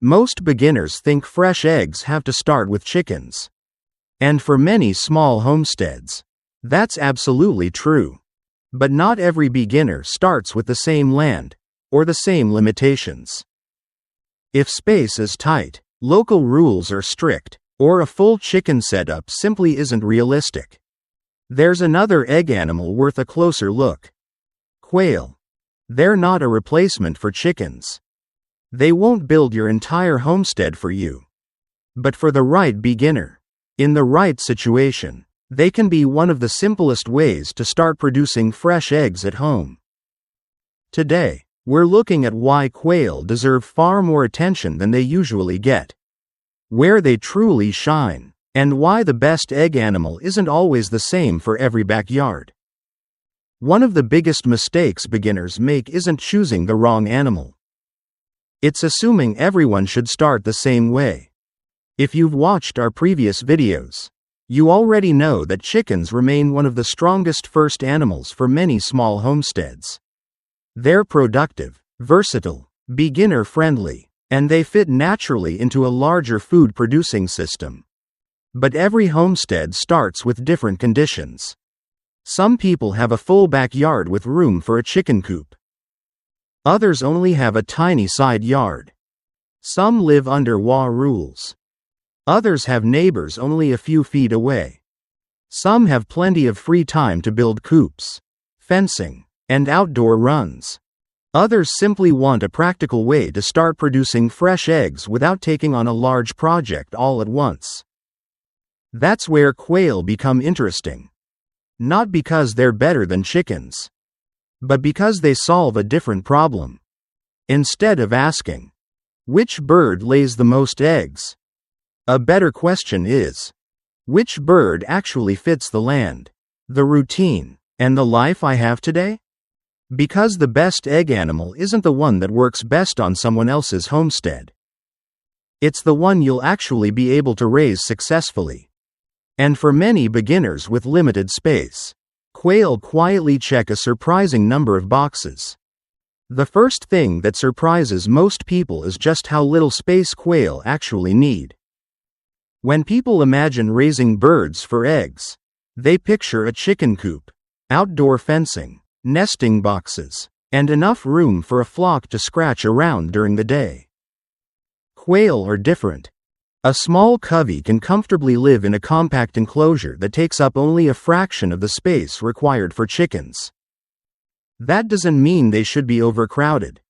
Most beginners think fresh eggs have to start with chickens. And for many small homesteads, that's absolutely true. But not every beginner starts with the same land, or the same limitations. If space is tight, local rules are strict, or a full chicken setup simply isn't realistic, there's another egg animal worth a closer look. Quail. They're not a replacement for chickens. They won't build your entire homestead for you. But for the right beginner, in the right situation, they can be one of the simplest ways to start producing fresh eggs at home. Today, we're looking at why quail deserve far more attention than they usually get, where they truly shine, and why the best egg animal isn't always the same for every backyard. One of the biggest mistakes beginners make isn't choosing the wrong animal. It's assuming everyone should start the same way. If you've watched our previous videos, you already know that chickens remain one of the strongest first animals for many small homesteads. They're productive, versatile, beginner-friendly, and they fit naturally into a larger food-producing system. But every homestead starts with different conditions. Some people have a full backyard with room for a chicken coop. Others only have a tiny side yard. Some live under WA rules. Others have neighbors only a few feet away. Some have plenty of free time to build coops, fencing, and outdoor runs. Others simply want a practical way to start producing fresh eggs without taking on a large project all at once. That's where quail become interesting. Not because they're better than chickens, but because they solve a different problem. Instead of asking, which bird lays the most eggs? A better question is, which bird actually fits the land, the routine, and the life I have today? Because the best egg animal isn't the one that works best on someone else's homestead. It's the one you'll actually be able to raise successfully. And for many beginners with limited space, quail quietly check a surprising number of boxes. The first thing that surprises most people is just how little space quail actually need. When people imagine raising birds for eggs, they picture a chicken coop, outdoor fencing, nesting boxes, and enough room for a flock to scratch around during the day. Quail are different. A small covey can comfortably live in a compact enclosure that takes up only a fraction of the space required for chickens. That doesn't mean they should be overcrowded.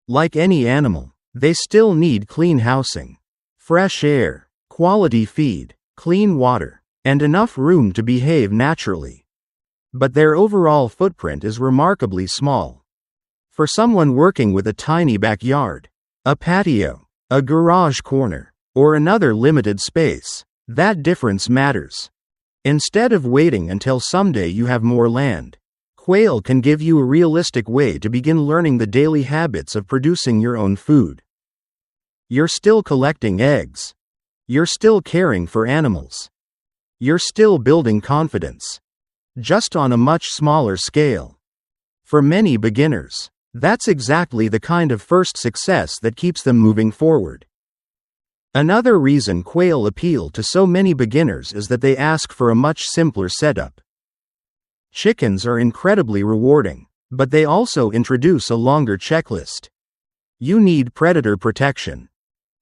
Like any animal, they still need clean housing, fresh air, quality feed, clean water, and enough room to behave naturally. But their overall footprint is remarkably small. For someone working with a tiny backyard, a patio, a garage corner, or another limited space, that difference matters. Instead of waiting until someday you have more land, quail can give you a realistic way to begin learning the daily habits of producing your own food. You're still collecting eggs. You're still caring for animals. You're still building confidence, just on a much smaller scale. For many beginners, that's exactly the kind of first success that keeps them moving forward. Another reason quail appeal to so many beginners is that they ask for a much simpler setup. Chickens are incredibly rewarding, but they also introduce a longer checklist. You need predator protection,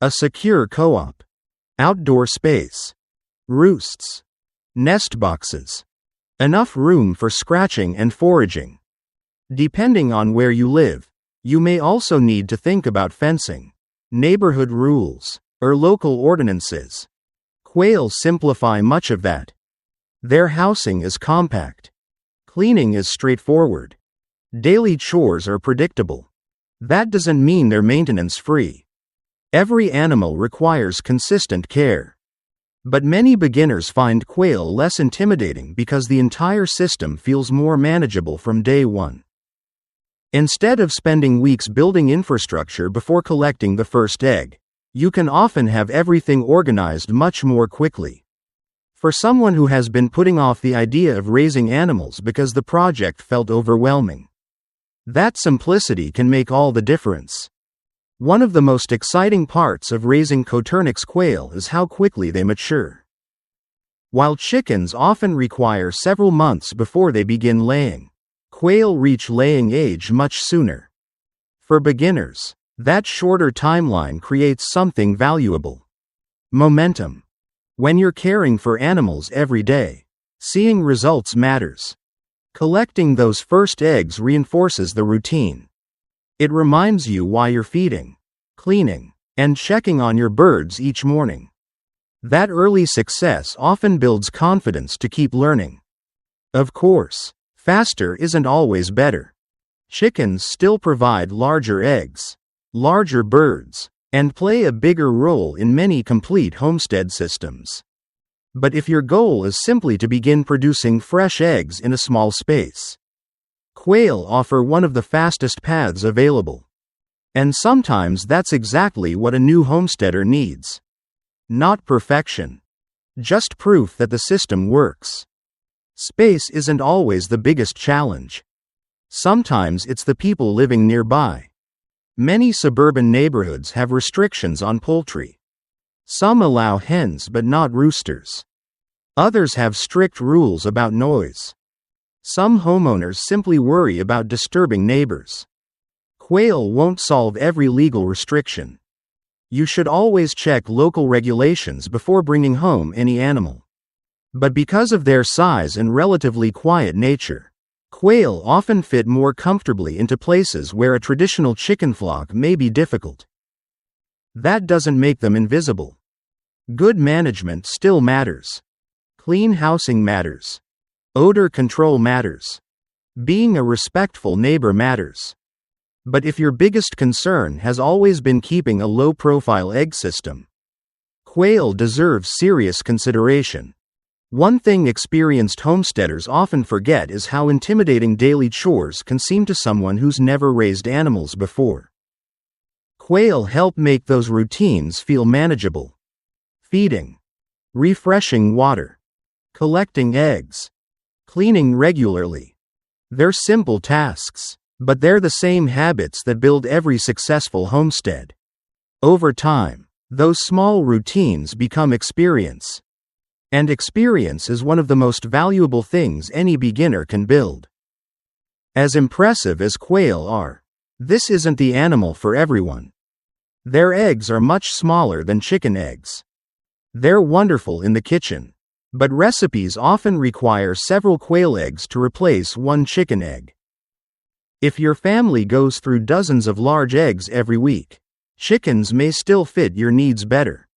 a secure co-op, outdoor space, roosts, nest boxes, enough room for scratching and foraging. Depending on where you live, you may also need to think about fencing, neighborhood rules, or local ordinances. Quail simplify much of that. Their housing is compact. Cleaning is straightforward. Daily chores are predictable. That doesn't mean they're maintenance-free. Every animal requires consistent care. But many beginners find quail less intimidating because the entire system feels more manageable from day one. Instead of spending weeks building infrastructure before collecting the first egg, you can often have everything organized much more quickly. For someone who has been putting off the idea of raising animals because the project felt overwhelming, that simplicity can make all the difference. One of the most exciting parts of raising Coturnix quail is how quickly they mature. While chickens often require several months before they begin laying, quail reach laying age much sooner. For beginners, that shorter timeline creates something valuable: momentum. When you're caring for animals every day, seeing results matters. Collecting those first eggs reinforces the routine. It reminds you why you're feeding, cleaning, and checking on your birds each morning. That early success often builds confidence to keep learning. Of course, faster isn't always better. Chickens still provide larger eggs, larger birds, and play a bigger role in many complete homestead systems. But if your goal is simply to begin producing fresh eggs in a small space, quail offer one of the fastest paths available. And sometimes that's exactly what a new homesteader needs. Not perfection, just proof that the system works. Space isn't always the biggest challenge. Sometimes it's the people living nearby. Many suburban neighborhoods have restrictions on poultry. Some allow hens but not roosters. Others have strict rules about noise. Some homeowners simply worry about disturbing neighbors. Quail won't solve every legal restriction. You should always check local regulations before bringing home any animal. But because of their size and relatively quiet nature, quail often fit more comfortably into places where a traditional chicken flock may be difficult. That doesn't make them invisible. Good management still matters. Clean housing matters. Odor control matters. Being a respectful neighbor matters. But if your biggest concern has always been keeping a low-profile egg system, quail deserves serious consideration. One thing experienced homesteaders often forget is how intimidating daily chores can seem to someone who's never raised animals before. Quail help make those routines feel manageable. Feeding, refreshing water, collecting eggs, cleaning regularly. They're simple tasks, but they're the same habits that build every successful homestead. Over time, those small routines become experience. And experience is one of the most valuable things any beginner can build. As impressive as quail are, this isn't the animal for everyone. Their eggs are much smaller than chicken eggs. They're wonderful in the kitchen, but recipes often require several quail eggs to replace one chicken egg. If your family goes through dozens of large eggs every week, chickens may still fit your needs better.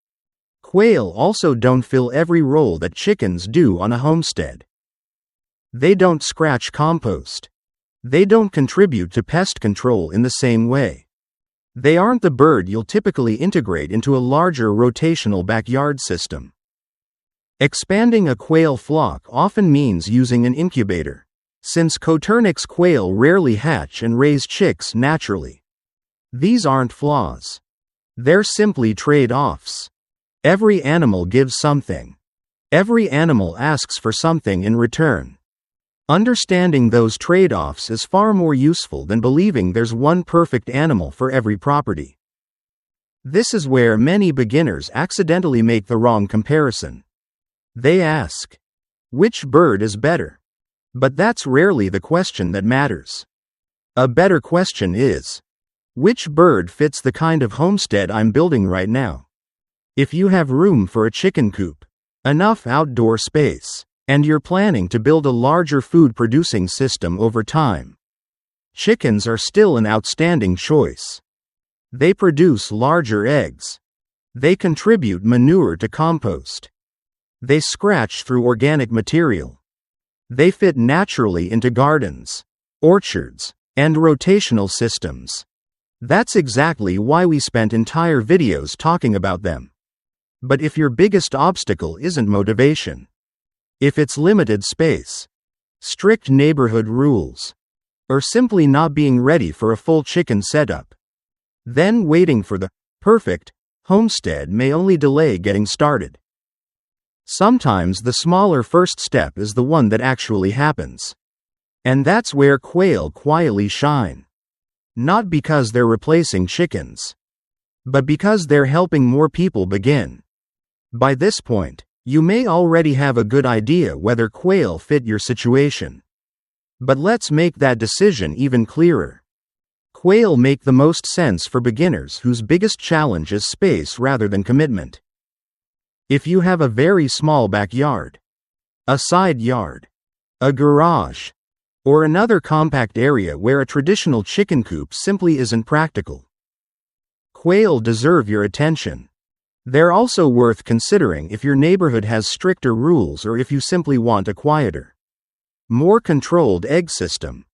Quail also don't fill every role that chickens do on a homestead. They don't scratch compost. They don't contribute to pest control in the same way. They aren't the bird you'll typically integrate into a larger rotational backyard system. Expanding a quail flock often means using an incubator, since Coturnix quail rarely hatch and raise chicks naturally. These aren't flaws. They're simply trade-offs. Every animal gives something. Every animal asks for something in return. Understanding those trade-offs is far more useful than believing there's one perfect animal for every property. This is where many beginners accidentally make the wrong comparison. They ask, which bird is better? But that's rarely the question that matters. A better question is, which bird fits the kind of homestead I'm building right now? If you have room for a chicken coop, enough outdoor space, and you're planning to build a larger food-producing system over time, chickens are still an outstanding choice. They produce larger eggs. They contribute manure to compost. They scratch through organic material. They fit naturally into gardens, orchards, and rotational systems. That's exactly why we spent entire videos talking about them. But if your biggest obstacle isn't motivation, if it's limited space, strict neighborhood rules, or simply not being ready for a full chicken setup, then waiting for the perfect homestead may only delay getting started. Sometimes the smaller first step is the one that actually happens. And that's where quail quietly shine. Not because they're replacing chickens, but because they're helping more people begin. By this point, you may already have a good idea whether quail fit your situation. But let's make that decision even clearer. Quail make the most sense for beginners whose biggest challenge is space rather than commitment. If you have a very small backyard, a side yard, a garage, or another compact area where a traditional chicken coop simply isn't practical, quail deserve your attention. They're also worth considering if your neighborhood has stricter rules or if you simply want a quieter, more controlled egg system.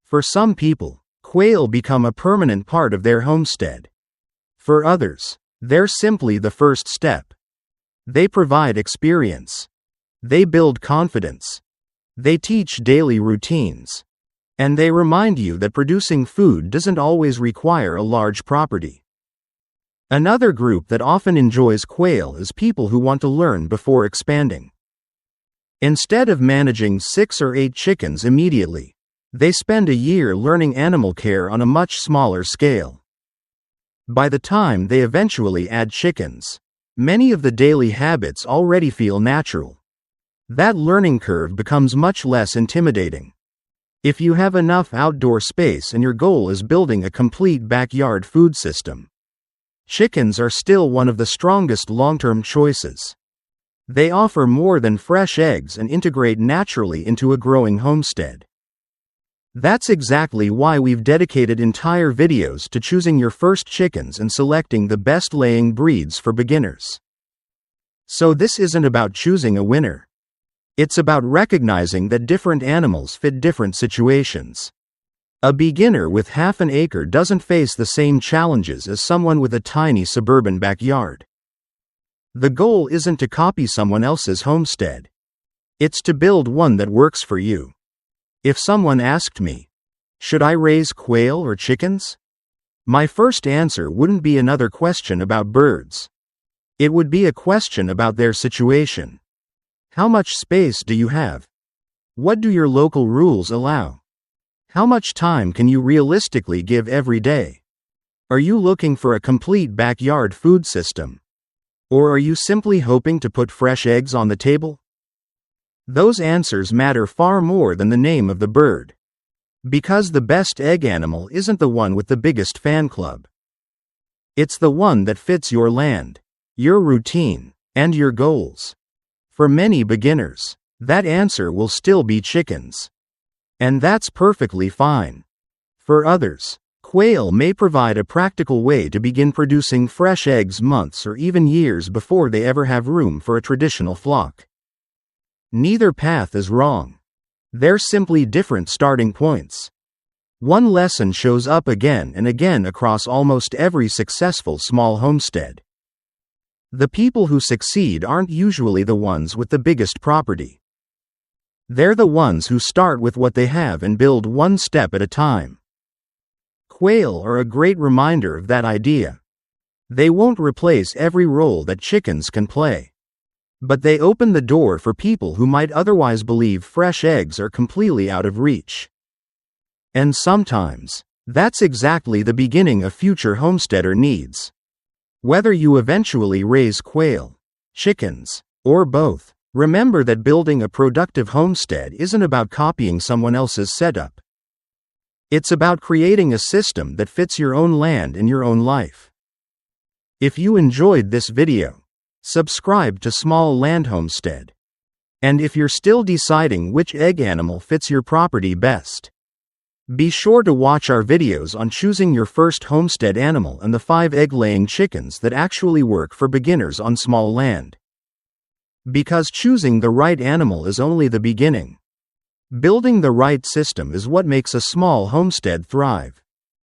For some people, quail become a permanent part of their homestead. For others, they're simply the first step. They provide experience. They build confidence. They teach daily routines. And they remind you that producing food doesn't always require a large property. Another group that often enjoys quail is people who want to learn before expanding. Instead of managing 6 or 8 chickens immediately, they spend a year learning animal care on a much smaller scale. By the time they eventually add chickens, many of the daily habits already feel natural. That learning curve becomes much less intimidating. If you have enough outdoor space and your goal is building a complete backyard food system, chickens are still one of the strongest long-term choices. They offer more than fresh eggs and integrate naturally into a growing homestead. That's exactly why we've dedicated entire videos to choosing your first chickens and selecting the best laying breeds for beginners. So this isn't about choosing a winner. It's about recognizing that different animals fit different situations. A beginner with half an acre doesn't face the same challenges as someone with a tiny suburban backyard. The goal isn't to copy someone else's homestead. It's to build one that works for you. If someone asked me, should I raise quail or chickens? My first answer wouldn't be another question about birds. It would be a question about their situation. How much space do you have? What do your local rules allow? How much time can you realistically give every day? Are you looking for a complete backyard food system? Or are you simply hoping to put fresh eggs on the table? Those answers matter far more than the name of the bird. Because the best egg animal isn't the one with the biggest fan club. It's the one that fits your land, your routine, and your goals. For many beginners, that answer will still be chickens. And that's perfectly fine. For others, quail may provide a practical way to begin producing fresh eggs months or even years before they ever have room for a traditional flock. Neither path is wrong. They're simply different starting points. One lesson shows up again and again across almost every successful small homestead. The people who succeed aren't usually the ones with the biggest property. They're the ones who start with what they have and build one step at a time. Quail are a great reminder of that idea. They won't replace every role that chickens can play. But they open the door for people who might otherwise believe fresh eggs are completely out of reach. And sometimes, that's exactly the beginning a future homesteader needs. Whether you eventually raise quail, chickens, or both, remember that building a productive homestead isn't about copying someone else's setup. It's about creating a system that fits your own land and your own life. If you enjoyed this video, subscribe to Small Land Homestead. And if you're still deciding which egg animal fits your property best, be sure to watch our videos on choosing your first homestead animal and the 5 egg-laying chickens that actually work for beginners on small land. Because choosing the right animal is only the beginning. Building the right system is what makes a small homestead thrive.